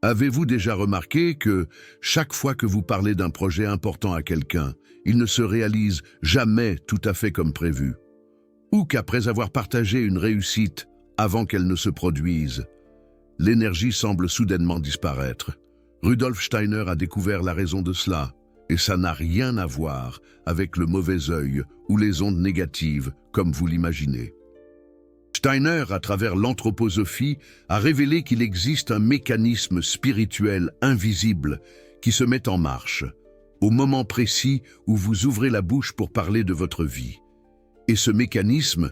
Avez-vous déjà remarqué que chaque fois que vous parlez d'un projet important à quelqu'un, il ne se réalise jamais tout à fait comme prévu? Ou qu'après avoir partagé une réussite, avant qu'elle ne se produise, l'énergie semble soudainement disparaître? Rudolf Steiner a découvert la raison de cela, et ça n'a rien à voir avec le mauvais œil ou les ondes négatives, comme vous l'imaginez. Steiner, à travers l'anthroposophie, a révélé qu'il existe un mécanisme spirituel invisible qui se met en marche, au moment précis où vous ouvrez la bouche pour parler de votre vie. Et ce mécanisme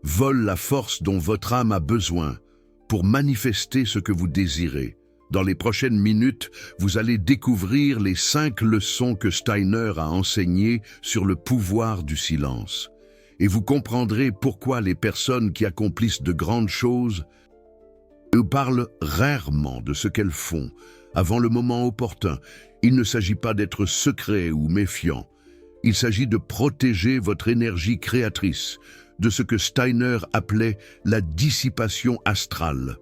vole la force dont votre âme a besoin pour manifester ce que vous désirez. Dans les prochaines minutes, vous allez découvrir les 5 leçons que Steiner a enseignées sur le pouvoir du silence. Et vous comprendrez pourquoi les personnes qui accomplissent de grandes choses nous parlent rarement de ce qu'elles font avant le moment opportun. Il ne s'agit pas d'être secret ou méfiant. Il s'agit de protéger votre énergie créatrice, de ce que Steiner appelait la dissipation astrale.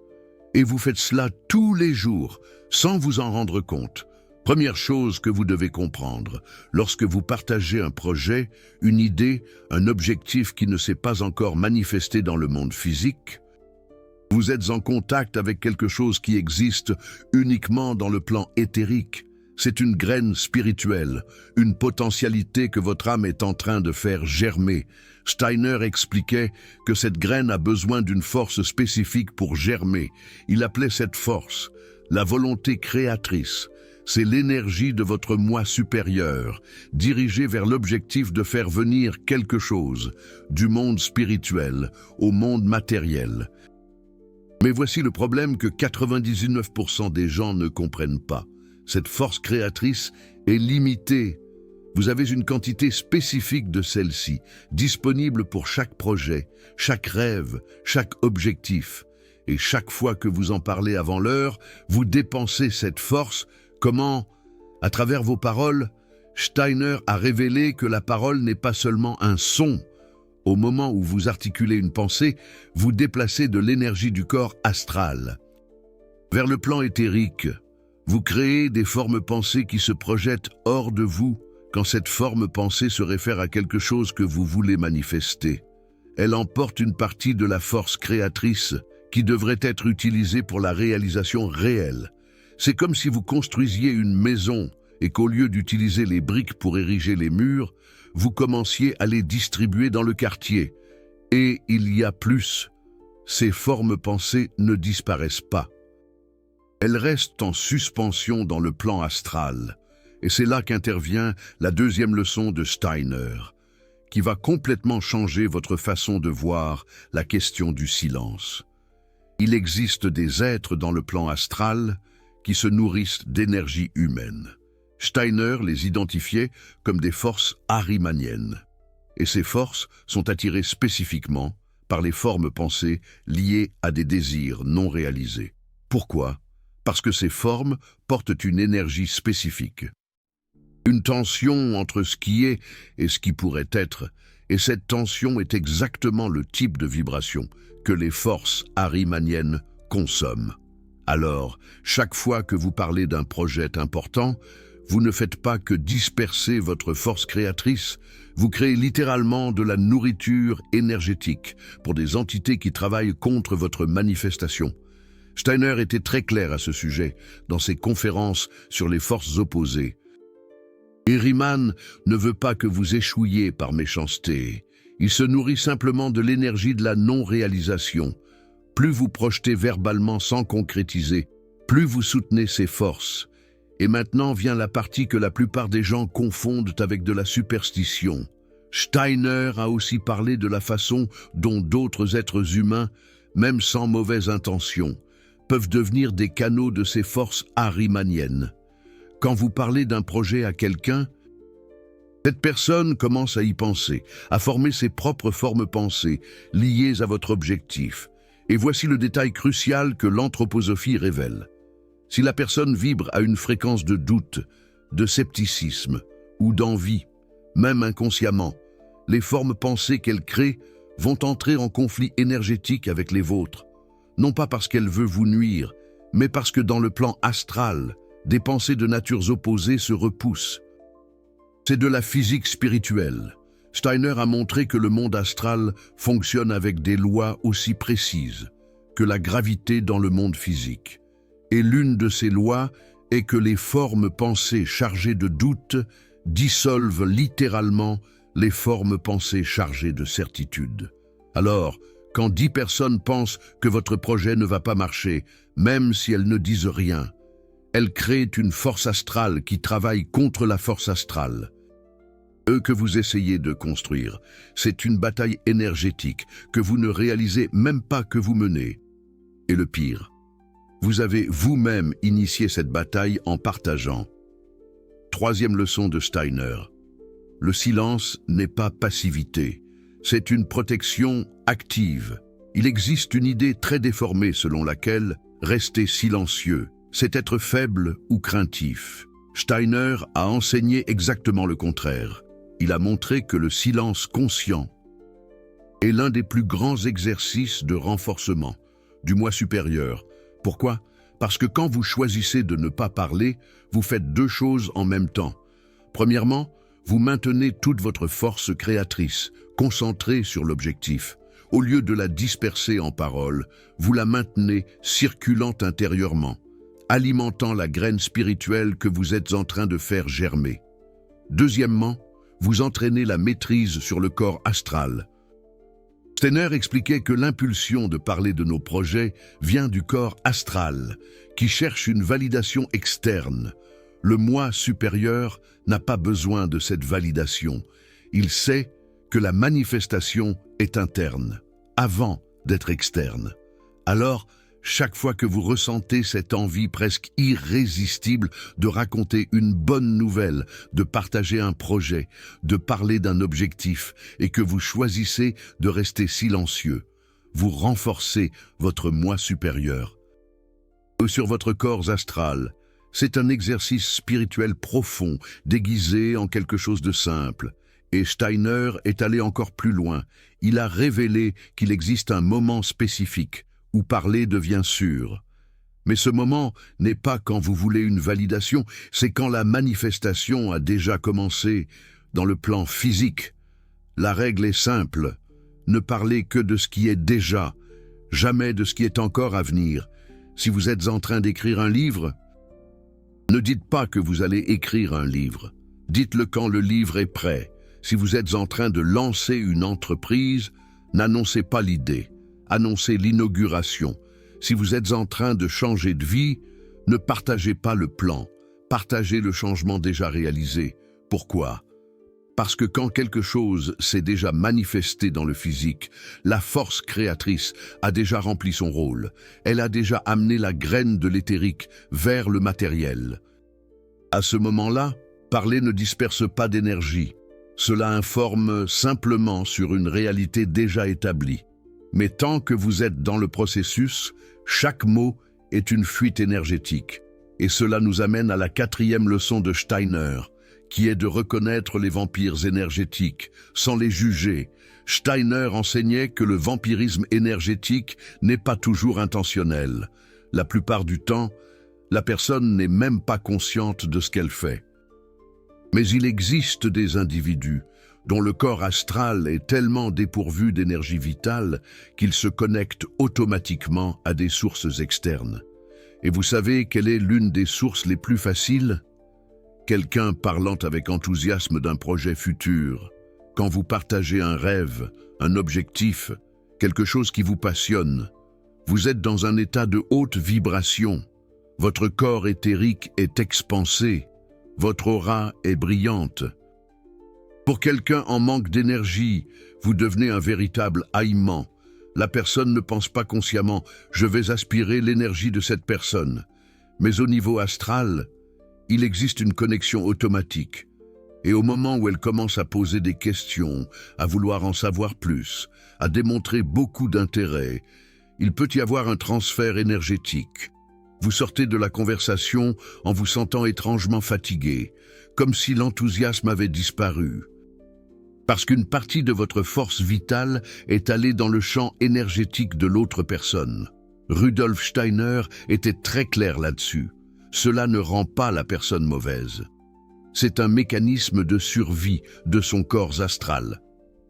Et vous faites cela tous les jours, sans vous en rendre compte. Première chose que vous devez comprendre, lorsque vous partagez un projet, une idée, un objectif qui ne s'est pas encore manifesté dans le monde physique, vous êtes en contact avec quelque chose qui existe uniquement dans le plan éthérique. C'est une graine spirituelle, une potentialité que votre âme est en train de faire germer. Steiner expliquait que cette graine a besoin d'une force spécifique pour germer. Il appelait cette force la volonté créatrice. C'est l'énergie de votre moi supérieur, dirigée vers l'objectif de faire venir quelque chose, du monde spirituel au monde matériel. Mais voici le problème que 99% des gens ne comprennent pas. Cette force créatrice est limitée. Vous avez une quantité spécifique de celle-ci, disponible pour chaque projet, chaque rêve, chaque objectif. Et chaque fois que vous en parlez avant l'heure, vous dépensez cette force. Comment? À travers vos paroles, Steiner a révélé que la parole n'est pas seulement un son. Au moment où vous articulez une pensée, vous déplacez de l'énergie du corps astral vers le plan éthérique. Vous créez des formes pensées qui se projettent hors de vous quand cette forme pensée se réfère à quelque chose que vous voulez manifester. Elle emporte une partie de la force créatrice qui devrait être utilisée pour la réalisation réelle. C'est comme si vous construisiez une maison et qu'au lieu d'utiliser les briques pour ériger les murs, vous commenciez à les distribuer dans le quartier. Et il y a plus. Ces formes pensées ne disparaissent pas. Elles restent en suspension dans le plan astral. Et c'est là qu'intervient la deuxième leçon de Steiner, qui va complètement changer votre façon de voir la question du silence. Il existe des êtres dans le plan astral qui se nourrissent d'énergie humaine. Steiner les identifiait comme des forces ahrimaniennes. Et ces forces sont attirées spécifiquement par les formes pensées liées à des désirs non réalisés. Pourquoi? Parce que ces formes portent une énergie spécifique. Une tension entre ce qui est et ce qui pourrait être, et cette tension est exactement le type de vibration que les forces ahrimaniennes consomment. Alors, chaque fois que vous parlez d'un projet important, vous ne faites pas que disperser votre force créatrice, vous créez littéralement de la nourriture énergétique pour des entités qui travaillent contre votre manifestation. Steiner était très clair à ce sujet dans ses conférences sur les forces opposées. Riemann ne veut pas que vous échouiez par méchanceté. Il se nourrit simplement de l'énergie de la non-réalisation. Plus vous projetez verbalement sans concrétiser, plus vous soutenez ces forces. Et maintenant vient la partie que la plupart des gens confondent avec de la superstition. Steiner a aussi parlé de la façon dont d'autres êtres humains, même sans mauvaise intention, peuvent devenir des canaux de ces forces ahrimaniennes. Quand vous parlez d'un projet à quelqu'un, cette personne commence à y penser, à former ses propres formes pensées, liées à votre objectif. Et voici le détail crucial que l'anthroposophie révèle. Si la personne vibre à une fréquence de doute, de scepticisme ou d'envie, même inconsciemment, les formes pensées qu'elle crée vont entrer en conflit énergétique avec les vôtres. Non pas parce qu'elle veut vous nuire, mais parce que dans le plan astral, des pensées de natures opposées se repoussent. C'est de la physique spirituelle. Steiner a montré que le monde astral fonctionne avec des lois aussi précises que la gravité dans le monde physique. Et l'une de ces lois est que les formes pensées chargées de doute dissolvent littéralement les formes pensées chargées de certitude. Alors, quand 10 personnes pensent que votre projet ne va pas marcher, même si elles ne disent rien, elles créent une force astrale qui travaille contre la force astrale. Que vous essayez de construire, c'est une bataille énergétique que vous ne réalisez même pas que vous menez. Et le pire, vous avez vous-même initié cette bataille en partageant. Troisième leçon de Steiner. Le silence n'est pas passivité, c'est une protection active. Il existe une idée très déformée selon laquelle rester silencieux, c'est être faible ou craintif. Steiner a enseigné exactement le contraire. Il a montré que le silence conscient est l'un des plus grands exercices de renforcement du moi supérieur. Pourquoi? Parce que quand vous choisissez de ne pas parler, vous faites deux choses en même temps. Premièrement, vous maintenez toute votre force créatrice, concentrée sur l'objectif. Au lieu de la disperser en paroles, vous la maintenez circulant intérieurement, alimentant la graine spirituelle que vous êtes en train de faire germer. Deuxièmement, vous entraînez la maîtrise sur le corps astral. Steiner expliquait que l'impulsion de parler de nos projets vient du corps astral, qui cherche une validation externe. Le moi supérieur n'a pas besoin de cette validation. Il sait que la manifestation est interne, avant d'être externe. Alors, chaque fois que vous ressentez cette envie presque irrésistible de raconter une bonne nouvelle, de partager un projet, de parler d'un objectif, et que vous choisissez de rester silencieux, vous renforcez votre moi supérieur. Sur votre corps astral, c'est un exercice spirituel profond, déguisé en quelque chose de simple. Et Steiner est allé encore plus loin. Il a révélé qu'il existe un moment spécifique où parler devient sûr. Mais ce moment n'est pas quand vous voulez une validation, c'est quand la manifestation a déjà commencé dans le plan physique. La règle est simple, ne parlez que de ce qui est déjà, jamais de ce qui est encore à venir. Si vous êtes en train d'écrire un livre, ne dites pas que vous allez écrire un livre. Dites-le quand le livre est prêt. Si vous êtes en train de lancer une entreprise, n'annoncez pas l'idée. Annoncez l'inauguration. Si vous êtes en train de changer de vie, ne partagez pas le plan. Partagez le changement déjà réalisé. Pourquoi? Parce que quand quelque chose s'est déjà manifesté dans le physique, la force créatrice a déjà rempli son rôle. Elle a déjà amené la graine de l'éthérique vers le matériel. À ce moment-là, parler ne disperse pas d'énergie. Cela informe simplement sur une réalité déjà établie. Mais tant que vous êtes dans le processus, chaque mot est une fuite énergétique. Et cela nous amène à la quatrième leçon de Steiner, qui est de reconnaître les vampires énergétiques, sans les juger. Steiner enseignait que le vampirisme énergétique n'est pas toujours intentionnel. La plupart du temps, la personne n'est même pas consciente de ce qu'elle fait. Mais il existe des individus dont le corps astral est tellement dépourvu d'énergie vitale qu'il se connecte automatiquement à des sources externes. Et vous savez quelle est l'une des sources les plus faciles? Quelqu'un parlant avec enthousiasme d'un projet futur. Quand vous partagez un rêve, un objectif, quelque chose qui vous passionne, vous êtes dans un état de haute vibration. Votre corps éthérique est expansé. Votre aura est brillante. Pour quelqu'un en manque d'énergie, vous devenez un véritable haïment. La personne ne pense pas consciemment « je vais aspirer l'énergie de cette personne ». Mais au niveau astral, il existe une connexion automatique. Et au moment où elle commence à poser des questions, à vouloir en savoir plus, à démontrer beaucoup d'intérêt, il peut y avoir un transfert énergétique. Vous sortez de la conversation en vous sentant étrangement fatigué, comme si l'enthousiasme avait disparu. Parce qu'une partie de votre force vitale est allée dans le champ énergétique de l'autre personne. Rudolf Steiner était très clair là-dessus. Cela ne rend pas la personne mauvaise. C'est un mécanisme de survie de son corps astral.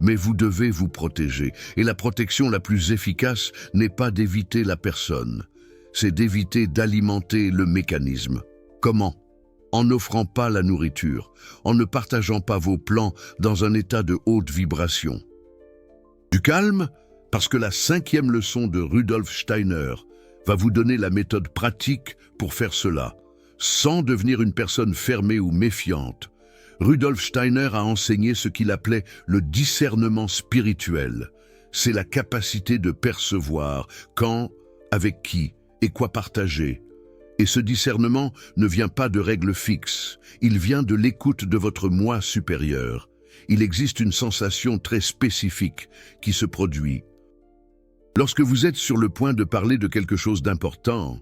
Mais vous devez vous protéger, et la protection la plus efficace n'est pas d'éviter la personne, c'est d'éviter d'alimenter le mécanisme. Comment? En n'offrant pas la nourriture, en ne partageant pas vos plans dans un état de haute vibration. Du calme, parce que la 5e leçon de Rudolf Steiner va vous donner la méthode pratique pour faire cela, sans devenir une personne fermée ou méfiante. Rudolf Steiner a enseigné ce qu'il appelait le discernement spirituel. C'est la capacité de percevoir quand, avec qui et quoi partager. Et ce discernement ne vient pas de règles fixes, il vient de l'écoute de votre moi supérieur. Il existe une sensation très spécifique qui se produit. Lorsque vous êtes sur le point de parler de quelque chose d'important,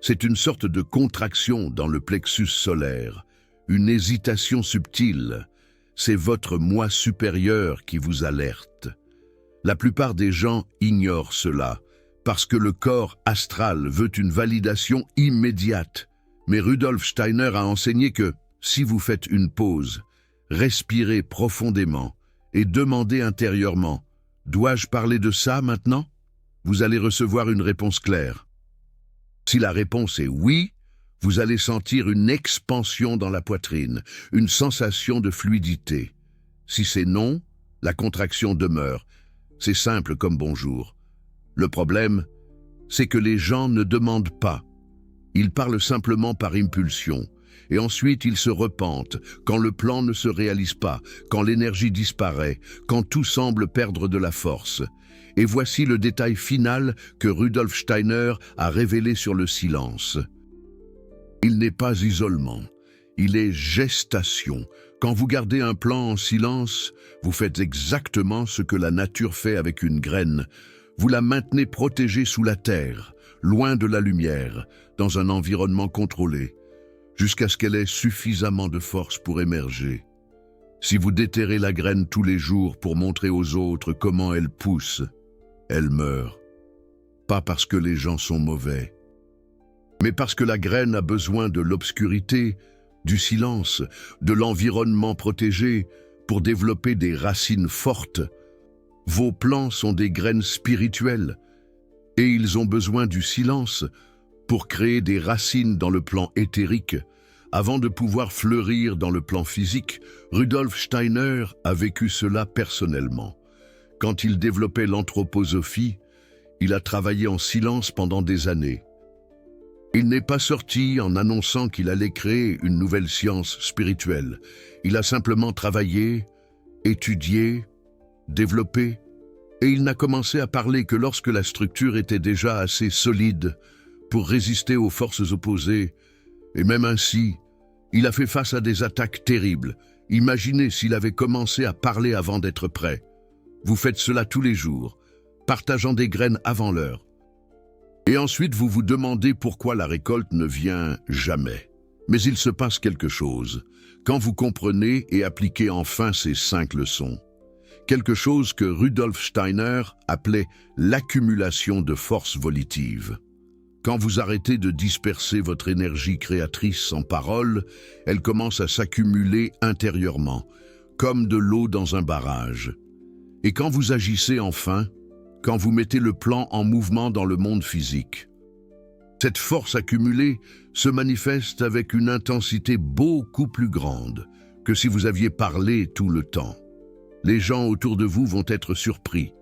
c'est une sorte de contraction dans le plexus solaire, une hésitation subtile. C'est votre moi supérieur qui vous alerte. La plupart des gens ignorent cela, parce que le corps astral veut une validation immédiate. Mais Rudolf Steiner a enseigné que, si vous faites une pause, respirez profondément et demandez intérieurement « Dois-je parler de ça maintenant ?» Vous allez recevoir une réponse claire. Si la réponse est oui, vous allez sentir une expansion dans la poitrine, une sensation de fluidité. Si c'est non, la contraction demeure. C'est simple comme bonjour. Le problème, c'est que les gens ne demandent pas. Ils parlent simplement par impulsion. Et ensuite, ils se repentent quand le plan ne se réalise pas, quand l'énergie disparaît, quand tout semble perdre de la force. Et voici le détail final que Rudolf Steiner a révélé sur le silence. Il n'est pas isolement, il est gestation. Quand vous gardez un plan en silence, vous faites exactement ce que la nature fait avec une graine. Vous la maintenez protégée sous la terre, loin de la lumière, dans un environnement contrôlé, jusqu'à ce qu'elle ait suffisamment de force pour émerger. Si vous déterrez la graine tous les jours pour montrer aux autres comment elle pousse, elle meurt. Pas parce que les gens sont mauvais, mais parce que la graine a besoin de l'obscurité, du silence, de l'environnement protégé pour développer des racines fortes. Vos plants sont des graines spirituelles et ils ont besoin du silence pour créer des racines dans le plan éthérique avant de pouvoir fleurir dans le plan physique. Rudolf Steiner a vécu cela personnellement. Quand il développait l'anthroposophie, il a travaillé en silence pendant des années. Il n'est pas sorti en annonçant qu'il allait créer une nouvelle science spirituelle. Il a simplement travaillé, étudié, développé, et il n'a commencé à parler que lorsque la structure était déjà assez solide pour résister aux forces opposées. Et même ainsi, il a fait face à des attaques terribles. Imaginez s'il avait commencé à parler avant d'être prêt. Vous faites cela tous les jours, partageant des graines avant l'heure. Et ensuite, vous vous demandez pourquoi la récolte ne vient jamais. Mais il se passe quelque chose quand vous comprenez et appliquez enfin ces 5 leçons. Quelque chose que Rudolf Steiner appelait l'accumulation de force volitive. Quand vous arrêtez de disperser votre énergie créatrice en paroles, elle commence à s'accumuler intérieurement, comme de l'eau dans un barrage. Et quand vous agissez enfin, quand vous mettez le plan en mouvement dans le monde physique, cette force accumulée se manifeste avec une intensité beaucoup plus grande que si vous aviez parlé tout le temps. Les gens autour de vous vont être surpris.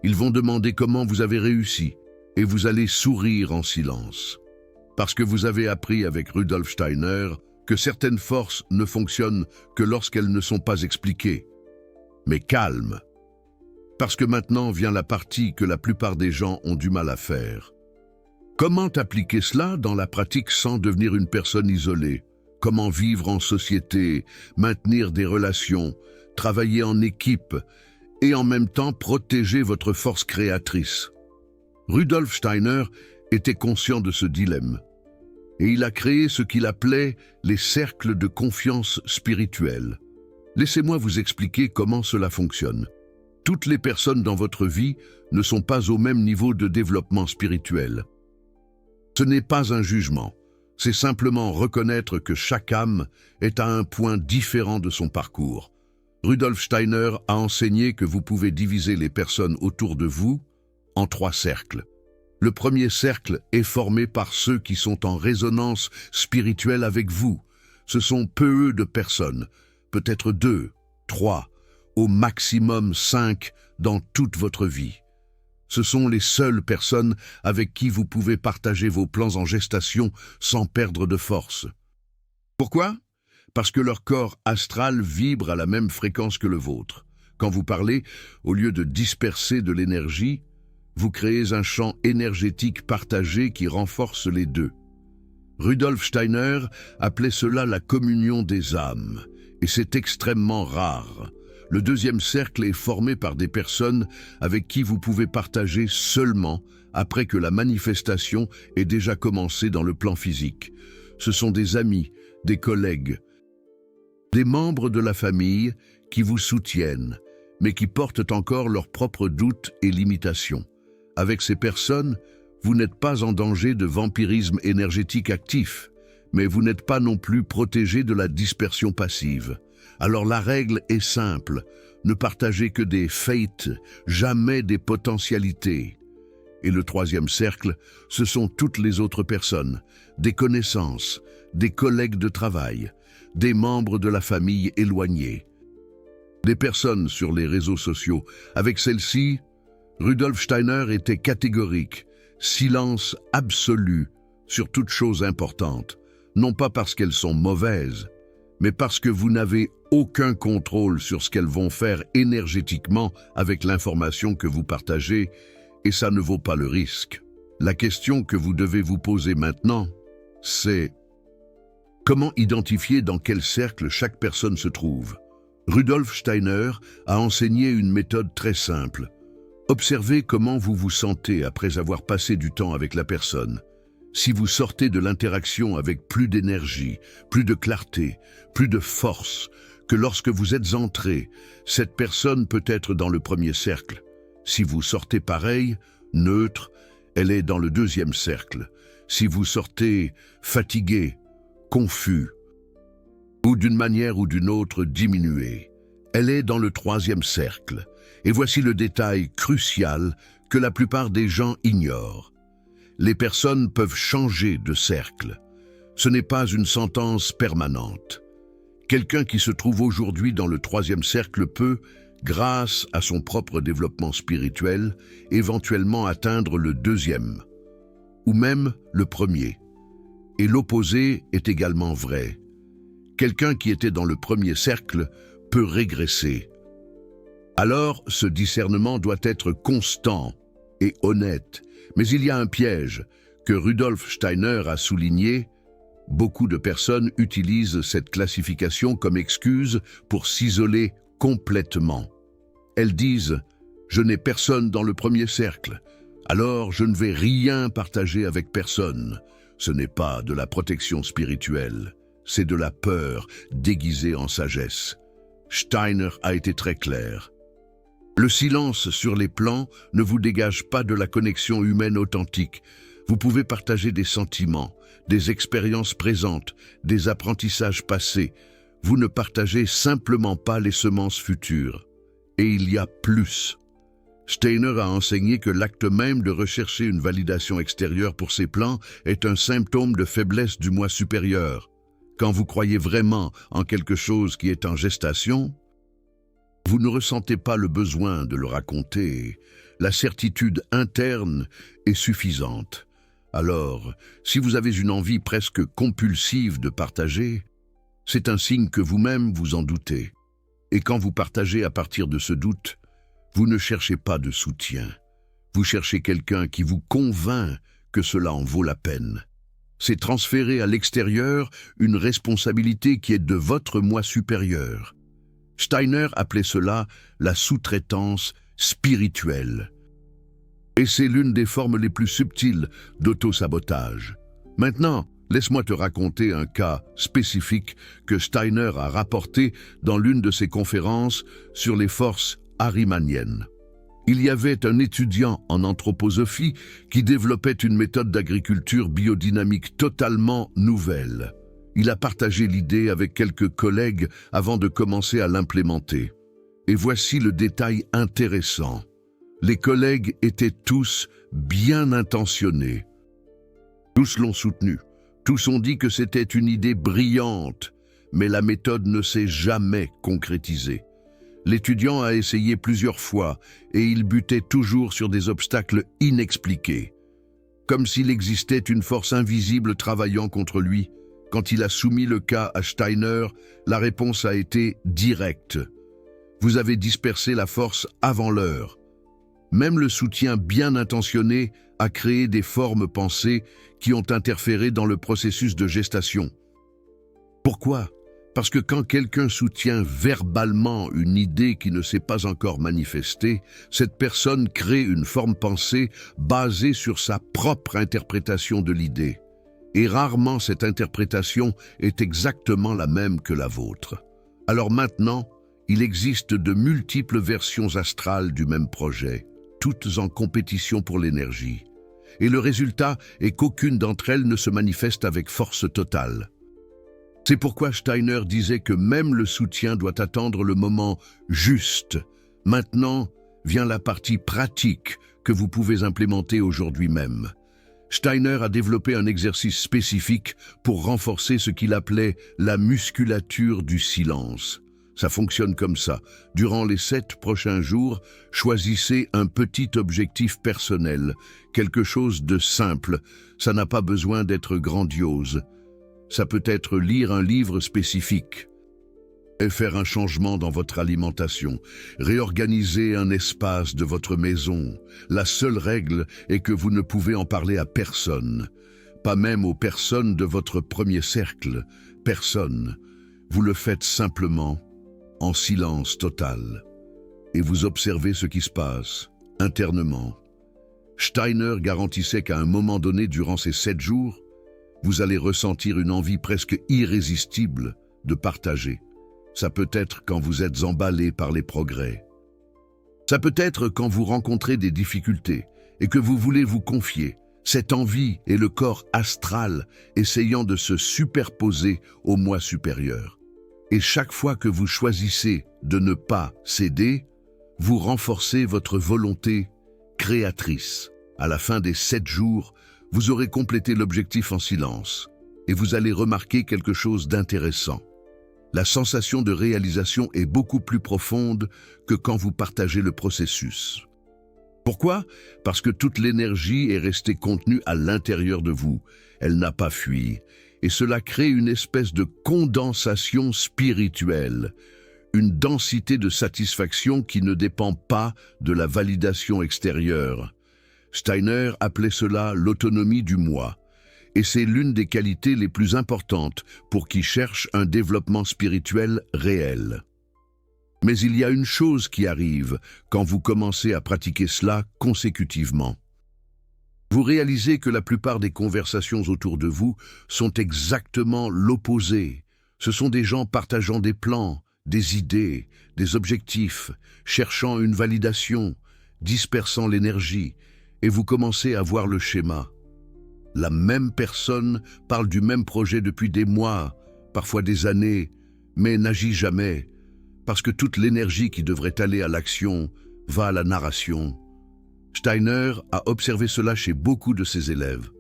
Ils vont demander comment vous avez réussi et vous allez sourire en silence. Parce que vous avez appris avec Rudolf Steiner que certaines forces ne fonctionnent que lorsqu'elles ne sont pas expliquées. Mais calme. Parce que maintenant vient la partie que la plupart des gens ont du mal à faire. Comment appliquer cela dans la pratique sans devenir une personne isolée? Comment vivre en société, maintenir des relations, travailler en équipe et en même temps protéger votre force créatrice? Rudolf Steiner était conscient de ce dilemme et il a créé ce qu'il appelait les cercles de confiance spirituelle. Laissez-moi vous expliquer comment cela fonctionne. Toutes les personnes dans votre vie ne sont pas au même niveau de développement spirituel. Ce n'est pas un jugement, c'est simplement reconnaître que chaque âme est à un point différent de son parcours. Rudolf Steiner a enseigné que vous pouvez diviser les personnes autour de vous en 3 cercles. Le premier cercle est formé par ceux qui sont en résonance spirituelle avec vous. Ce sont peu de personnes, peut-être 2, 3, au maximum 5 dans toute votre vie. Ce sont les seules personnes avec qui vous pouvez partager vos plans en gestation sans perdre de force. Pourquoi ? Parce que leur corps astral vibre à la même fréquence que le vôtre. Quand vous parlez, au lieu de disperser de l'énergie, vous créez un champ énergétique partagé qui renforce les deux. Rudolf Steiner appelait cela la communion des âmes, et c'est extrêmement rare. Le deuxième cercle est formé par des personnes avec qui vous pouvez partager seulement après que la manifestation ait déjà commencé dans le plan physique. Ce sont des amis, des collègues, des membres de la famille qui vous soutiennent, mais qui portent encore leurs propres doutes et limitations. Avec ces personnes, vous n'êtes pas en danger de vampirisme énergétique actif, mais vous n'êtes pas non plus protégé de la dispersion passive. Alors la règle est simple, ne partagez que des fates, jamais des potentialités. Et le troisième cercle, ce sont toutes les autres personnes, des connaissances, des collègues de travail, des membres de la famille éloignés, des personnes sur les réseaux sociaux. Avec celles-ci, Rudolf Steiner était catégorique, silence absolu sur toute chose importante, non pas parce qu'elles sont mauvaises, mais parce que vous n'avez aucun contrôle sur ce qu'elles vont faire énergétiquement avec l'information que vous partagez, et ça ne vaut pas le risque. La question que vous devez vous poser maintenant, c'est comment identifier dans quel cercle chaque personne se trouve. Rudolf Steiner a enseigné une méthode très simple. Observez comment vous vous sentez après avoir passé du temps avec la personne. Si vous sortez de l'interaction avec plus d'énergie, plus de clarté, plus de force, que lorsque vous êtes entré, cette personne peut être dans le premier cercle. Si vous sortez pareil, neutre, elle est dans le deuxième cercle. Si vous sortez fatigué, confus, ou d'une manière ou d'une autre diminué, elle est dans le troisième cercle. Et voici le détail crucial que la plupart des gens ignorent. Les personnes peuvent changer de cercle. Ce n'est pas une sentence permanente. Quelqu'un qui se trouve aujourd'hui dans le troisième cercle peut, grâce à son propre développement spirituel, éventuellement atteindre le deuxième, ou même le premier. Et l'opposé est également vrai. Quelqu'un qui était dans le premier cercle peut régresser. Alors, ce discernement doit être constant et honnête. Mais il y a un piège que Rudolf Steiner a souligné. Beaucoup de personnes utilisent cette classification comme excuse pour s'isoler complètement. Elles disent « Je n'ai personne dans le premier cercle, alors je ne vais rien partager avec personne ». Ce n'est pas de la protection spirituelle, c'est de la peur déguisée en sagesse. Steiner a été très clair. Le silence sur les plans ne vous dégage pas de la connexion humaine authentique. Vous pouvez partager des sentiments, des expériences présentes, des apprentissages passés. Vous ne partagez simplement pas les semences futures. Et il y a plus. Steiner a enseigné que l'acte même de rechercher une validation extérieure pour ses plans est un symptôme de faiblesse du moi supérieur. Quand vous croyez vraiment en quelque chose qui est en gestation, vous ne ressentez pas le besoin de le raconter. La certitude interne est suffisante. Alors, si vous avez une envie presque compulsive de partager, c'est un signe que vous-même vous en doutez. Et quand vous partagez à partir de ce doute, vous ne cherchez pas de soutien. Vous cherchez quelqu'un qui vous convainc que cela en vaut la peine. C'est transférer à l'extérieur une responsabilité qui est de votre moi supérieur. Steiner appelait cela la sous-traitance spirituelle. Et c'est l'une des formes les plus subtiles d'auto-sabotage. Maintenant, laisse-moi te raconter un cas spécifique que Steiner a rapporté dans l'une de ses conférences sur les forces ahrimaniennes. Il y avait un étudiant en anthroposophie qui développait une méthode d'agriculture biodynamique totalement nouvelle. Il a partagé l'idée avec quelques collègues avant de commencer à l'implémenter. Et voici le détail intéressant. Les collègues étaient tous bien intentionnés. Tous l'ont soutenu. Tous ont dit que c'était une idée brillante, mais la méthode ne s'est jamais concrétisée. L'étudiant a essayé plusieurs fois et il butait toujours sur des obstacles inexpliqués. Comme s'il existait une force invisible travaillant contre lui. Quand il a soumis le cas à Steiner, la réponse a été directe. Vous avez dispersé la force avant l'heure. Même le soutien bien intentionné a créé des formes pensées qui ont interféré dans le processus de gestation. Pourquoi ? Parce que quand quelqu'un soutient verbalement une idée qui ne s'est pas encore manifestée, cette personne crée une forme pensée basée sur sa propre interprétation de l'idée. Et rarement cette interprétation est exactement la même que la vôtre. Alors maintenant, il existe de multiples versions astrales du même projet, toutes en compétition pour l'énergie. Et le résultat est qu'aucune d'entre elles ne se manifeste avec force totale. C'est pourquoi Steiner disait que même le soutien doit attendre le moment juste. Maintenant vient la partie pratique que vous pouvez implémenter aujourd'hui même. Steiner a développé un exercice spécifique pour renforcer ce qu'il appelait la musculature du silence. Ça fonctionne comme ça. Durant les 7 prochains jours, choisissez un petit objectif personnel, quelque chose de simple. Ça n'a pas besoin d'être grandiose. Ça peut être lire un livre spécifique et faire un changement dans votre alimentation, réorganiser un espace de votre maison. La seule règle est que vous ne pouvez en parler à personne, pas même aux personnes de votre premier cercle. Personne. Vous le faites simplement, en silence total, et vous observez ce qui se passe, internement. Steiner garantissait qu'à un moment donné durant ces 7 jours, vous allez ressentir une envie presque irrésistible de partager. Ça peut être quand vous êtes emballé par les progrès. Ça peut être quand vous rencontrez des difficultés et que vous voulez vous confier. Cette envie est le corps astral essayant de se superposer au moi supérieur. Et chaque fois que vous choisissez de ne pas céder, vous renforcez votre volonté créatrice. À la fin des 7 jours, vous aurez complété l'objectif en silence et vous allez remarquer quelque chose d'intéressant. La sensation de réalisation est beaucoup plus profonde que quand vous partagez le processus. Pourquoi ? Parce que toute l'énergie est restée contenue à l'intérieur de vous. Elle n'a pas fui. Et cela crée une espèce de condensation spirituelle, une densité de satisfaction qui ne dépend pas de la validation extérieure. Steiner appelait cela l'autonomie du moi. Et c'est l'une des qualités les plus importantes pour qui cherche un développement spirituel réel. Mais il y a une chose qui arrive quand vous commencez à pratiquer cela consécutivement. Vous réalisez que la plupart des conversations autour de vous sont exactement l'opposé. Ce sont des gens partageant des plans, des idées, des objectifs, cherchant une validation, dispersant l'énergie, et vous commencez à voir le schéma. La même personne parle du même projet depuis des mois, parfois des années, mais n'agit jamais, parce que toute l'énergie qui devrait aller à l'action va à la narration. Steiner a observé cela chez beaucoup de ses élèves.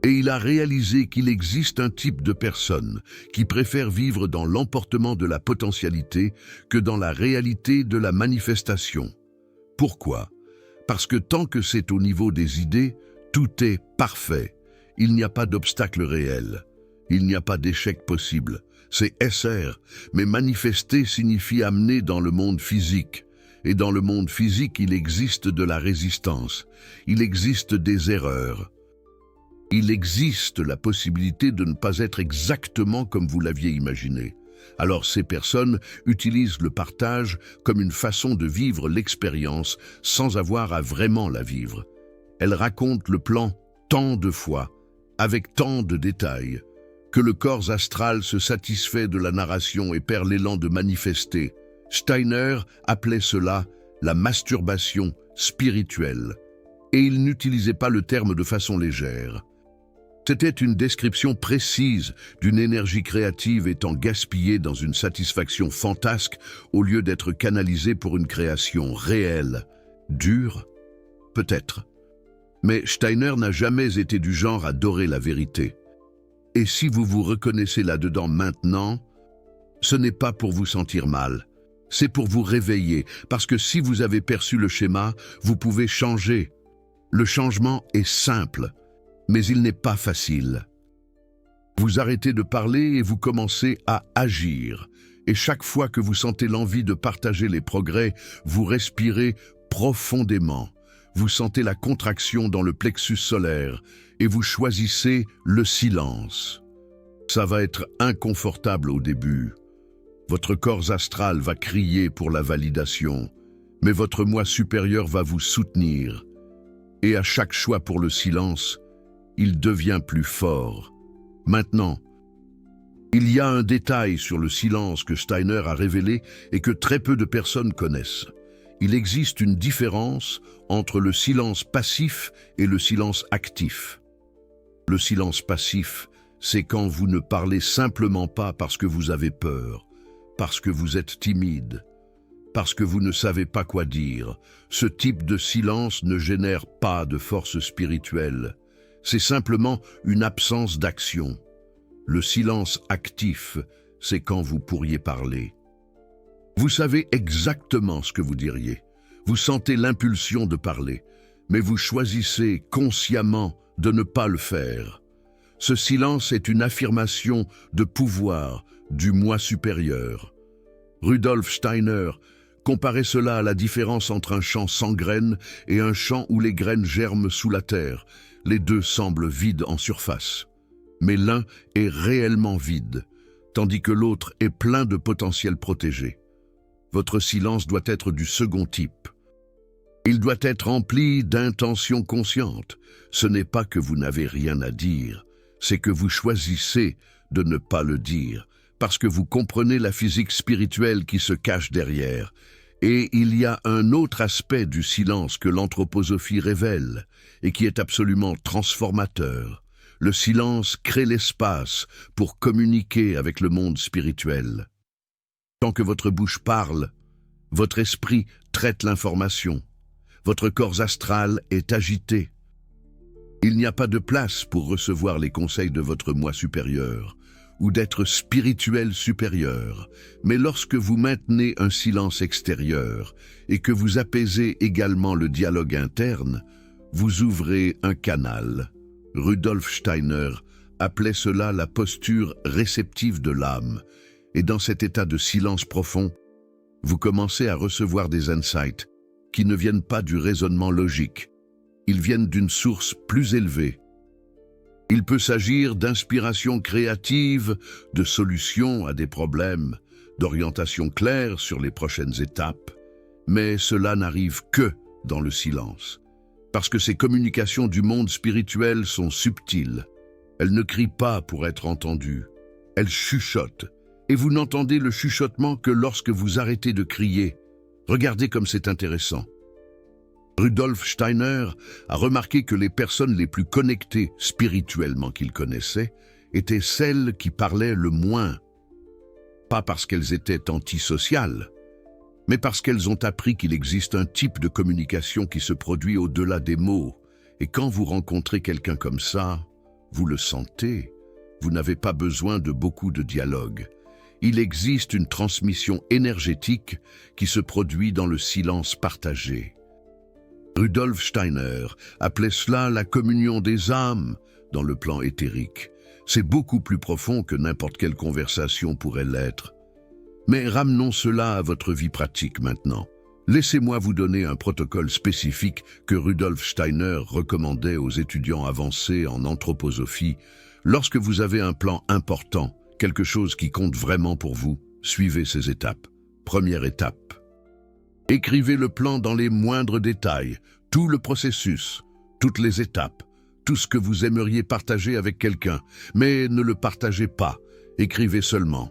Et il a réalisé qu'il existe un type de personne qui préfère vivre dans l'emportement de la potentialité que dans la réalité de la manifestation. Pourquoi ? Parce que tant que c'est au niveau des idées, tout est parfait. Il n'y a pas d'obstacle réel. Il n'y a pas d'échec possible. C'est SR, mais manifester signifie amener dans le monde physique. Et dans le monde physique, il existe de la résistance. Il existe des erreurs. Il existe la possibilité de ne pas être exactement comme vous l'aviez imaginé. Alors ces personnes utilisent le partage comme une façon de vivre l'expérience sans avoir à vraiment la vivre. Elles racontent le plan tant de fois, avec tant de détails, que le corps astral se satisfait de la narration et perd l'élan de manifester. Steiner appelait cela la masturbation spirituelle, et il n'utilisait pas le terme de façon légère. C'était une description précise d'une énergie créative étant gaspillée dans une satisfaction fantasque au lieu d'être canalisée pour une création réelle. Dure? Peut-être. Mais Steiner n'a jamais été du genre à adorer la vérité. Et si vous vous reconnaissez là-dedans maintenant, ce n'est pas pour vous sentir mal, c'est pour vous réveiller, parce que si vous avez perçu le schéma, vous pouvez changer. Le changement est simple, mais il n'est pas facile. Vous arrêtez de parler et vous commencez à agir. Et chaque fois que vous sentez l'envie de partager les progrès, vous respirez profondément. Vous sentez la contraction dans le plexus solaire et vous choisissez le silence. Ça va être inconfortable au début. Votre corps astral va crier pour la validation, mais votre moi supérieur va vous soutenir. Et à chaque choix pour le silence, il devient plus fort. Maintenant, il y a un détail sur le silence que Steiner a révélé et que très peu de personnes connaissent. Il existe une différence entre le silence passif et le silence actif. Le silence passif, c'est quand vous ne parlez simplement pas parce que vous avez peur, parce que vous êtes timide, parce que vous ne savez pas quoi dire. Ce type de silence ne génère pas de force spirituelle. C'est simplement une absence d'action. Le silence actif, c'est quand vous pourriez parler. Vous savez exactement ce que vous diriez. Vous sentez l'impulsion de parler, mais vous choisissez consciemment de ne pas le faire. Ce silence est une affirmation de pouvoir du moi supérieur. Rudolf Steiner comparait cela à la différence entre un champ sans graines et un champ où les graines germent sous la terre. Les deux semblent vides en surface. Mais l'un est réellement vide, tandis que l'autre est plein de potentiel protégé. Votre silence doit être du second type. Il doit être rempli d'intentions conscientes. Ce n'est pas que vous n'avez rien à dire, c'est que vous choisissez de ne pas le dire, parce que vous comprenez la physique spirituelle qui se cache derrière. Et il y a un autre aspect du silence que l'anthroposophie révèle, et qui est absolument transformateur. Le silence crée l'espace pour communiquer avec le monde spirituel. Tant que votre bouche parle, votre esprit traite l'information. Votre corps astral est agité. Il n'y a pas de place pour recevoir les conseils de votre moi supérieur ou d'être spirituel supérieur. Mais lorsque vous maintenez un silence extérieur et que vous apaisez également le dialogue interne, vous ouvrez un canal. Rudolf Steiner appelait cela la posture réceptive de l'âme. Et dans cet état de silence profond, vous commencez à recevoir des insights qui ne viennent pas du raisonnement logique. Ils viennent d'une source plus élevée. Il peut s'agir d'inspiration créative, de solutions à des problèmes, d'orientation claire sur les prochaines étapes. Mais cela n'arrive que dans le silence. Parce que ces communications du monde spirituel sont subtiles. Elles ne crient pas pour être entendues. Elles chuchotent. Et vous n'entendez le chuchotement que lorsque vous arrêtez de crier. Regardez comme c'est intéressant. Rudolf Steiner a remarqué que les personnes les plus connectées spirituellement qu'il connaissait étaient celles qui parlaient le moins. Pas parce qu'elles étaient antisociales, mais parce qu'elles ont appris qu'il existe un type de communication qui se produit au-delà des mots. Et quand vous rencontrez quelqu'un comme ça, vous le sentez. Vous n'avez pas besoin de beaucoup de dialogue. Il existe une transmission énergétique qui se produit dans le silence partagé. Rudolf Steiner appelait cela la communion des âmes dans le plan éthérique. C'est beaucoup plus profond que n'importe quelle conversation pourrait l'être. Mais ramenons cela à votre vie pratique maintenant. Laissez-moi vous donner un protocole spécifique que Rudolf Steiner recommandait aux étudiants avancés en anthroposophie. Lorsque vous avez un plan important, quelque chose qui compte vraiment pour vous, suivez ces étapes. Première étape. Écrivez le plan dans les moindres détails, tout le processus, toutes les étapes, tout ce que vous aimeriez partager avec quelqu'un, mais ne le partagez pas, écrivez seulement.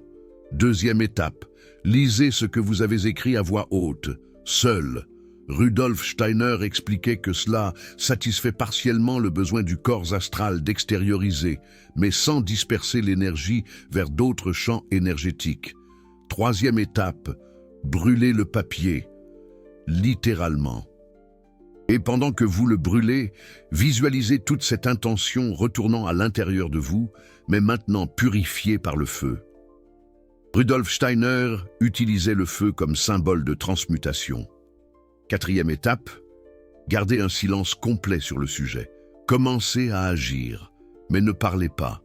Deuxième étape, lisez ce que vous avez écrit à voix haute, seul, Rudolf Steiner expliquait que cela satisfait partiellement le besoin du corps astral d'extérioriser, mais sans disperser l'énergie vers d'autres champs énergétiques. Troisième étape, brûler le papier, littéralement. Et pendant que vous le brûlez, visualisez toute cette intention retournant à l'intérieur de vous, mais maintenant purifiée par le feu. Rudolf Steiner utilisait le feu comme symbole de transmutation. Quatrième étape, gardez un silence complet sur le sujet. Commencez à agir, mais ne parlez pas.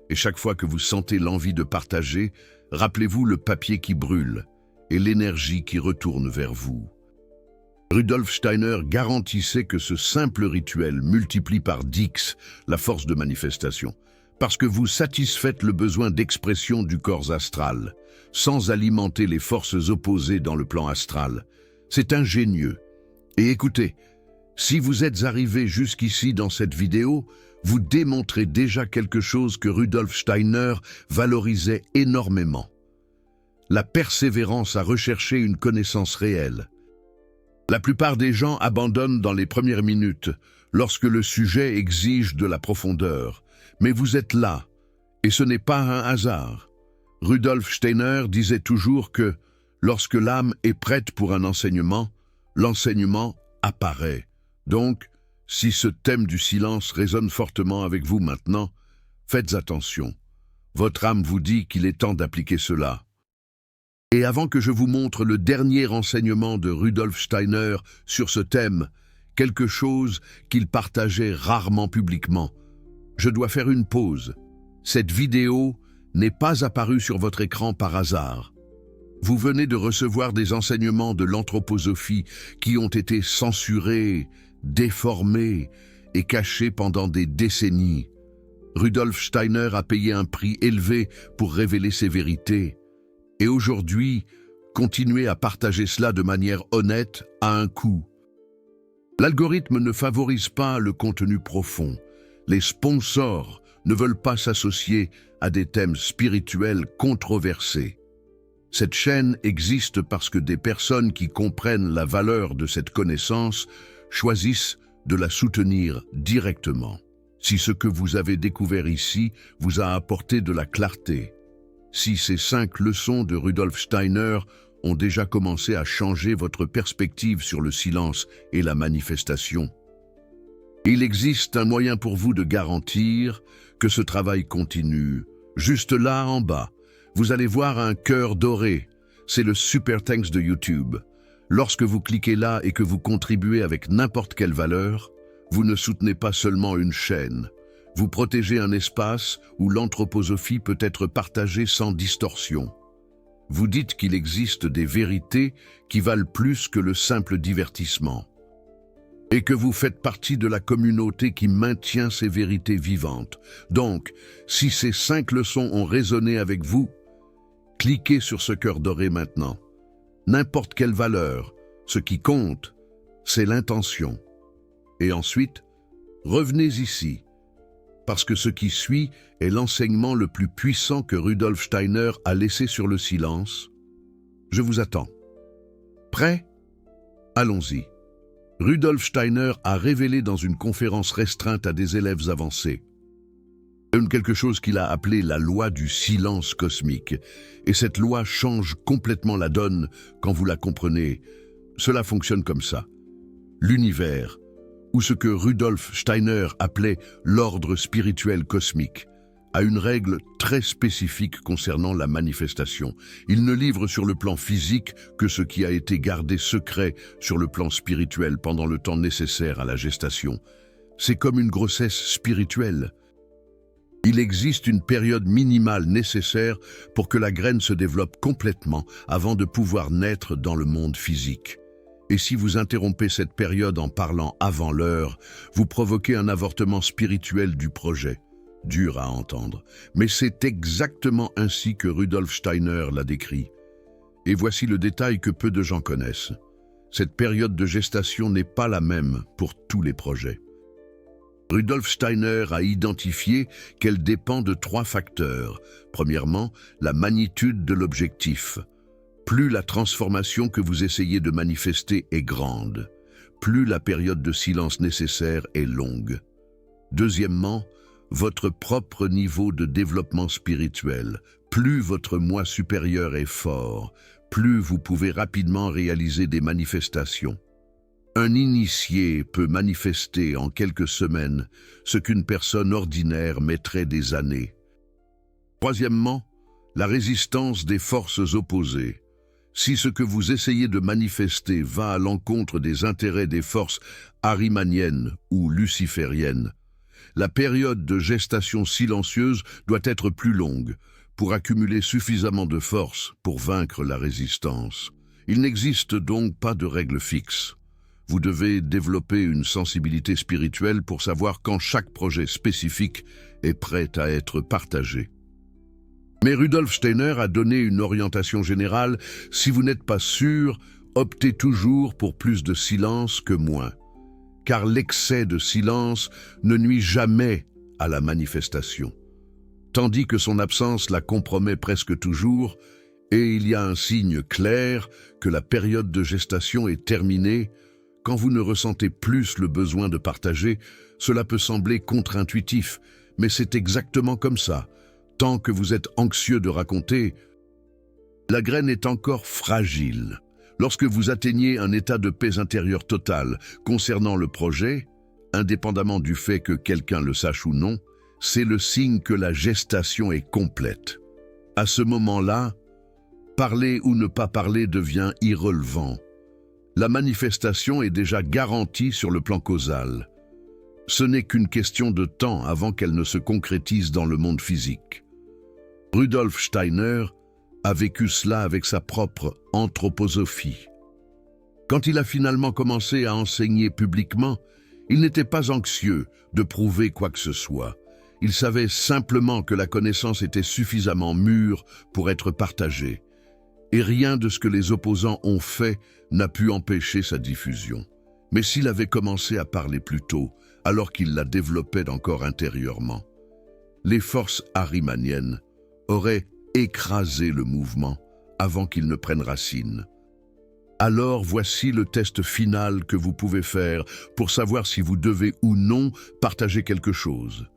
Et chaque fois que vous sentez l'envie de partager, rappelez-vous le papier qui brûle et l'énergie qui retourne vers vous. Rudolf Steiner garantissait que ce simple rituel multiplie par 10 la force de manifestation, parce que vous satisfaites le besoin d'expression du corps astral, sans alimenter les forces opposées dans le plan astral. C'est ingénieux. Et écoutez, si vous êtes arrivé jusqu'ici dans cette vidéo, vous démontrez déjà quelque chose que Rudolf Steiner valorisait énormément. La persévérance à rechercher une connaissance réelle. La plupart des gens abandonnent dans les premières minutes, lorsque le sujet exige de la profondeur. Mais vous êtes là, et ce n'est pas un hasard. Rudolf Steiner disait toujours que, lorsque l'âme est prête pour un enseignement, l'enseignement apparaît. Donc, si ce thème du silence résonne fortement avec vous maintenant, faites attention. Votre âme vous dit qu'il est temps d'appliquer cela. Et avant que je vous montre le dernier enseignement de Rudolf Steiner sur ce thème, quelque chose qu'il partageait rarement publiquement, je dois faire une pause. Cette vidéo n'est pas apparue sur votre écran par hasard. Vous venez de recevoir des enseignements de l'anthroposophie qui ont été censurés, déformés et cachés pendant des décennies. Rudolf Steiner a payé un prix élevé pour révéler ces vérités. Et aujourd'hui, continuez à partager cela de manière honnête à un coût. L'algorithme ne favorise pas le contenu profond. Les sponsors ne veulent pas s'associer à des thèmes spirituels controversés. Cette chaîne existe parce que des personnes qui comprennent la valeur de cette connaissance choisissent de la soutenir directement. Si ce que vous avez découvert ici vous a apporté de la clarté, si ces 5 leçons de Rudolf Steiner ont déjà commencé à changer votre perspective sur le silence et la manifestation, il existe un moyen pour vous de garantir que ce travail continue. Juste là en bas, vous allez voir un cœur doré. C'est le Super Thanks de YouTube. Lorsque vous cliquez là et que vous contribuez avec n'importe quelle valeur, vous ne soutenez pas seulement une chaîne. Vous protégez un espace où l'anthroposophie peut être partagée sans distorsion. Vous dites qu'il existe des vérités qui valent plus que le simple divertissement. Et que vous faites partie de la communauté qui maintient ces vérités vivantes. Donc, si ces 5 leçons ont résonné avec vous, cliquez sur ce cœur doré maintenant. N'importe quelle valeur, ce qui compte, c'est l'intention. Et ensuite, revenez ici, parce que ce qui suit est l'enseignement le plus puissant que Rudolf Steiner a laissé sur le silence. Je vous attends. Prêt? Allons-y. Rudolf Steiner a révélé dans une conférence restreinte à des élèves avancés quelque chose qu'il a appelé la loi du silence cosmique. Et cette loi change complètement la donne quand vous la comprenez. Cela fonctionne comme ça. L'univers, ou ce que Rudolf Steiner appelait l'ordre spirituel cosmique, a une règle très spécifique concernant la manifestation. Il ne livre sur le plan physique que ce qui a été gardé secret sur le plan spirituel pendant le temps nécessaire à la gestation. C'est comme une grossesse spirituelle. Il existe une période minimale nécessaire pour que la graine se développe complètement avant de pouvoir naître dans le monde physique. Et si vous interrompez cette période en parlant avant l'heure, vous provoquez un avortement spirituel du projet. Dur à entendre, mais c'est exactement ainsi que Rudolf Steiner l'a décrit. Et voici le détail que peu de gens connaissent. Cette période de gestation n'est pas la même pour tous les projets. Rudolf Steiner a identifié qu'elle dépend de 3 facteurs. Premièrement, la magnitude de l'objectif. Plus la transformation que vous essayez de manifester est grande, plus la période de silence nécessaire est longue. Deuxièmement, votre propre niveau de développement spirituel. Plus votre moi supérieur est fort, plus vous pouvez rapidement réaliser des manifestations. Un initié peut manifester en quelques semaines ce qu'une personne ordinaire mettrait des années. Troisièmement, la résistance des forces opposées. Si ce que vous essayez de manifester va à l'encontre des intérêts des forces arimaniennes ou lucifériennes, la période de gestation silencieuse doit être plus longue pour accumuler suffisamment de force pour vaincre la résistance. Il n'existe donc pas de règle fixe. Vous devez développer une sensibilité spirituelle pour savoir quand chaque projet spécifique est prêt à être partagé. Mais Rudolf Steiner a donné une orientation générale. Si vous n'êtes pas sûr, optez toujours pour plus de silence que moins. Car l'excès de silence ne nuit jamais à la manifestation, tandis que son absence la compromet presque toujours, et il y a un signe clair que la période de gestation est terminée. Quand vous ne ressentez plus le besoin de partager, cela peut sembler contre-intuitif, mais c'est exactement comme ça. Tant que vous êtes anxieux de raconter, la graine est encore fragile. Lorsque vous atteignez un état de paix intérieure totale concernant le projet, indépendamment du fait que quelqu'un le sache ou non, c'est le signe que la gestation est complète. À ce moment-là, parler ou ne pas parler devient irrelevant. La manifestation est déjà garantie sur le plan causal. Ce n'est qu'une question de temps avant qu'elle ne se concrétise dans le monde physique. Rudolf Steiner a vécu cela avec sa propre anthroposophie. Quand il a finalement commencé à enseigner publiquement, il n'était pas anxieux de prouver quoi que ce soit. Il savait simplement que la connaissance était suffisamment mûre pour être partagée. Et rien de ce que les opposants ont fait n'a pu empêcher sa diffusion. Mais s'il avait commencé à parler plus tôt, alors qu'il la développait encore intérieurement, les forces arimaniennes auraient écrasé le mouvement avant qu'il ne prenne racine. Alors voici le test final que vous pouvez faire pour savoir si vous devez ou non partager quelque chose.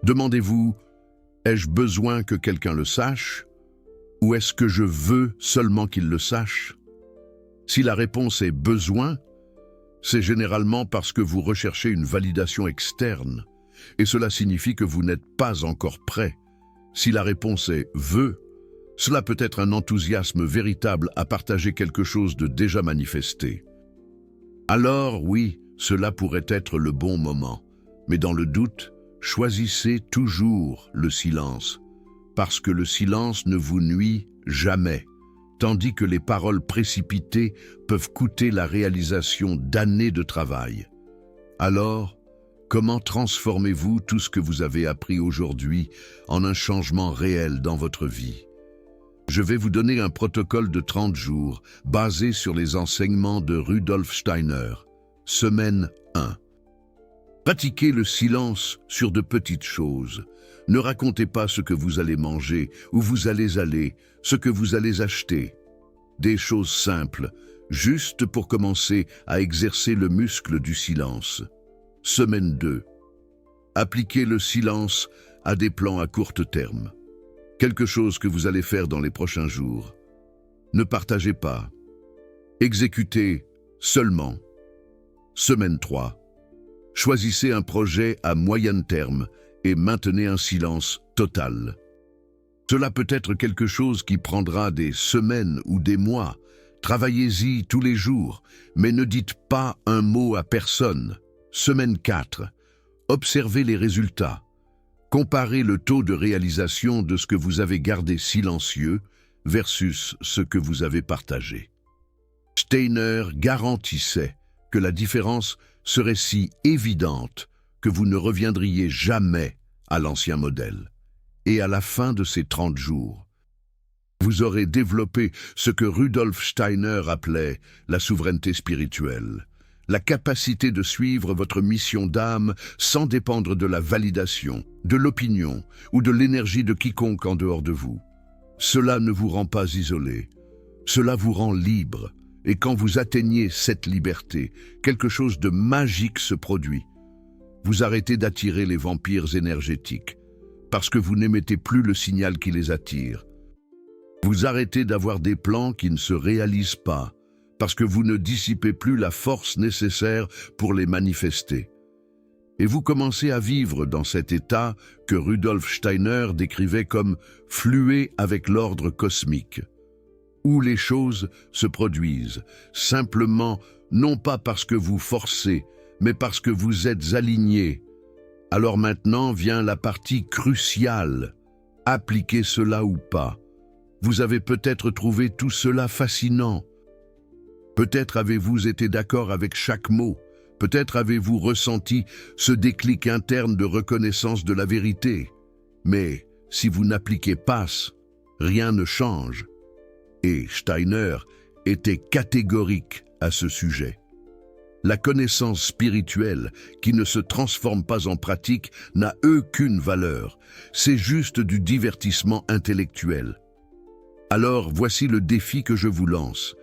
Demandez-vous, ai-je besoin que quelqu'un le sache? Ou est-ce que je veux seulement qu'il le sache? Si la réponse est « besoin », c'est généralement parce que vous recherchez une validation externe, et cela signifie que vous n'êtes pas encore prêt. Si la réponse est « veut », cela peut être un enthousiasme véritable à partager quelque chose de déjà manifesté. Alors oui, cela pourrait être le bon moment, mais dans le doute, choisissez toujours le silence, parce que le silence ne vous nuit jamais, tandis que les paroles précipitées peuvent coûter la réalisation d'années de travail. Alors, comment transformez-vous tout ce que vous avez appris aujourd'hui en un changement réel dans votre vie? Je vais vous donner un protocole de 30 jours basé sur les enseignements de Rudolf Steiner. Semaine 1. Pratiquez le silence sur de petites choses. Ne racontez pas ce que vous allez manger, où vous allez aller, ce que vous allez acheter. Des choses simples, juste pour commencer à exercer le muscle du silence. Semaine 2. Appliquez le silence à des plans à court terme. Quelque chose que vous allez faire dans les prochains jours. Ne partagez pas. Exécutez seulement. Semaine 3. Choisissez un projet à moyen terme et maintenez un silence total. Cela peut être quelque chose qui prendra des semaines ou des mois. Travaillez-y tous les jours, mais ne dites pas un mot à personne. Semaine 4. Observez les résultats. Comparez le taux de réalisation de ce que vous avez gardé silencieux versus ce que vous avez partagé. Steiner garantissait que la différence serait si évidente que vous ne reviendriez jamais à l'ancien modèle. Et à la fin de ces 30 jours, vous aurez développé ce que Rudolf Steiner appelait la souveraineté spirituelle, la capacité de suivre votre mission d'âme sans dépendre de la validation, de l'opinion ou de l'énergie de quiconque en dehors de vous. Cela ne vous rend pas isolé, cela vous rend libre, Et quand vous atteignez cette liberté, quelque chose de magique se produit. Vous arrêtez d'attirer les vampires énergétiques, parce que vous n'émettez plus le signal qui les attire. Vous arrêtez d'avoir des plans qui ne se réalisent pas, parce que vous ne dissipez plus la force nécessaire pour les manifester. Et vous commencez à vivre dans cet état que Rudolf Steiner décrivait comme « fluer avec l'ordre cosmique », où les choses se produisent, simplement non pas parce que vous forcez, mais parce que vous êtes alignés. Alors maintenant vient la partie cruciale, appliquez cela ou pas. Vous avez peut-être trouvé tout cela fascinant. Peut-être avez-vous été d'accord avec chaque mot. Peut-être avez-vous ressenti ce déclic interne de reconnaissance de la vérité. Mais si vous n'appliquez pas, rien ne change. Et Steiner était catégorique à ce sujet. La connaissance spirituelle qui ne se transforme pas en pratique n'a aucune valeur. C'est juste du divertissement intellectuel. Alors voici le défi que je vous lance.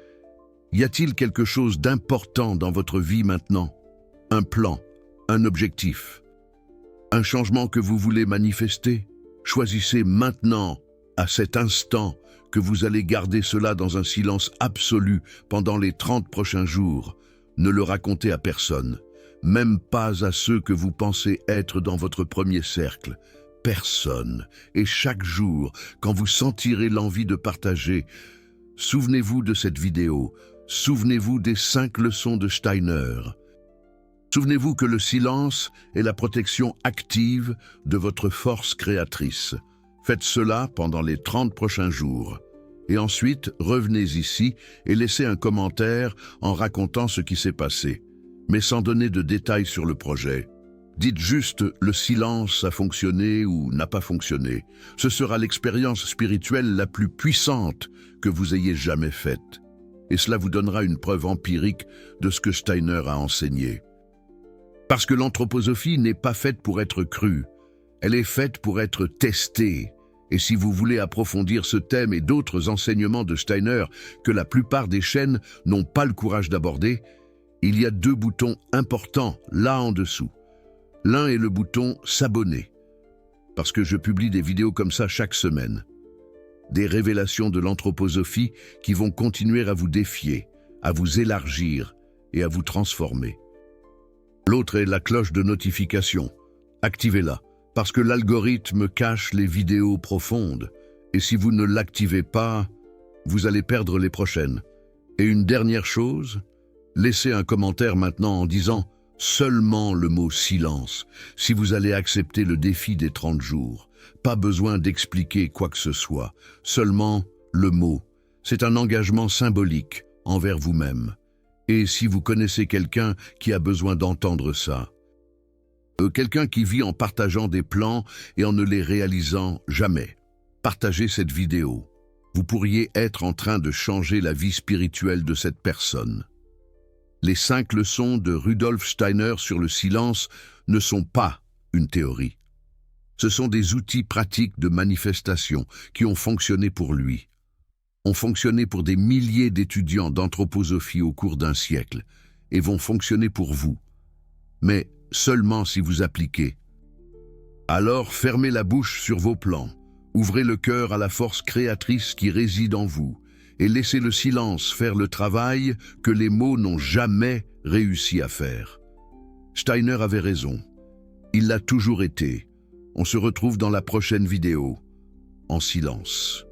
Y a-t-il quelque chose d'important dans votre vie maintenant? Un plan, un objectif, un changement que vous voulez manifester? Choisissez maintenant, à cet instant, que vous allez garder cela dans un silence absolu pendant les 30 prochains jours. Ne le racontez à personne, même pas à ceux que vous pensez être dans votre premier cercle. Personne. Et chaque jour, quand vous sentirez l'envie de partager, souvenez-vous de cette vidéo, souvenez-vous des 5 leçons de Steiner. Souvenez-vous que le silence est la protection active de votre force créatrice. Faites cela pendant les 30 prochains jours. Et ensuite, revenez ici et laissez un commentaire en racontant ce qui s'est passé, mais sans donner de détails sur le projet. Dites juste « le silence a fonctionné » ou « n'a pas fonctionné ». Ce sera l'expérience spirituelle la plus puissante que vous ayez jamais faite. Et cela vous donnera une preuve empirique de ce que Steiner a enseigné. Parce que l'anthroposophie n'est pas faite pour être crue, elle est faite pour être testée. Et si vous voulez approfondir ce thème et d'autres enseignements de Steiner que la plupart des chaînes n'ont pas le courage d'aborder, il y a 2 boutons importants là en dessous. L'un est le bouton « S'abonner », parce que je publie des vidéos comme ça chaque semaine. Des révélations de l'anthroposophie qui vont continuer à vous défier, à vous élargir et à vous transformer. L'autre est la cloche de notification. Activez-la, parce que l'algorithme cache les vidéos profondes. Et si vous ne l'activez pas, vous allez perdre les prochaines. Et une dernière chose, laissez un commentaire maintenant en disant seulement le mot « silence » si vous allez accepter le défi des 30 jours. Pas besoin d'expliquer quoi que ce soit, seulement le mot. C'est un engagement symbolique envers vous-même. Et si vous connaissez quelqu'un qui a besoin d'entendre ça, quelqu'un qui vit en partageant des plans et en ne les réalisant jamais, partagez cette vidéo. Vous pourriez être en train de changer la vie spirituelle de cette personne. Les 5 leçons de Rudolf Steiner sur le silence ne sont pas une théorie. Ce sont des outils pratiques de manifestation qui ont fonctionné pour lui. Ont fonctionné pour des milliers d'étudiants d'anthroposophie au cours d'un siècle et vont fonctionner pour vous. Mais seulement si vous appliquez. Alors fermez la bouche sur vos plans, ouvrez le cœur à la force créatrice qui réside en vous et laissez le silence faire le travail que les mots n'ont jamais réussi à faire. Steiner avait raison. Il l'a toujours été. On se retrouve dans la prochaine vidéo, en silence.